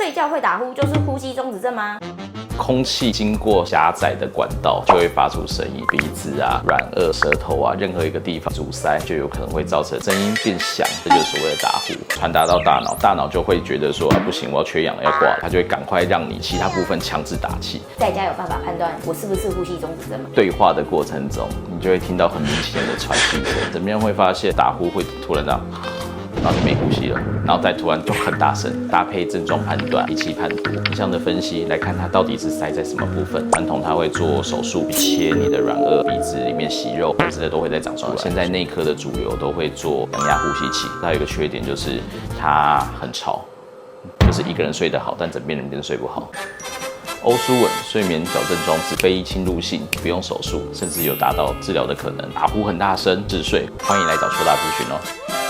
睡觉会打呼就是呼吸中止症吗？空气经过狭窄的管道就会发出声音，鼻子啊、软腭、舌头啊，任何一个地方阻塞，就有可能会造成声音变响，这就是所谓的打呼。传达到大脑，大脑就会觉得说不行，我要缺氧了，要挂了，它就会赶快让你其他部分强制打气。在家有办法判断我是不是呼吸中止症吗？对话的过程中，你就会听到很明显的喘气声，怎么样会发现打呼会突然这样。然后就没呼吸了，然后再突然就很大声，搭配症状判断、仪器判读、影像的分析来看它到底是塞在什么部分。传统它会做手术切你的软腭、鼻子里面息肉，之类的都会再长出来。现在内科的主流都会做阳压呼吸器，它有一个缺点就是它很吵，就是一个人睡得好，但枕边人睡不好。欧舒稳睡眠矫正装置非侵入性，不用手术，甚至有达到治疗的可能。打呼很大声，嗜睡，欢迎来找邱大咨询哦。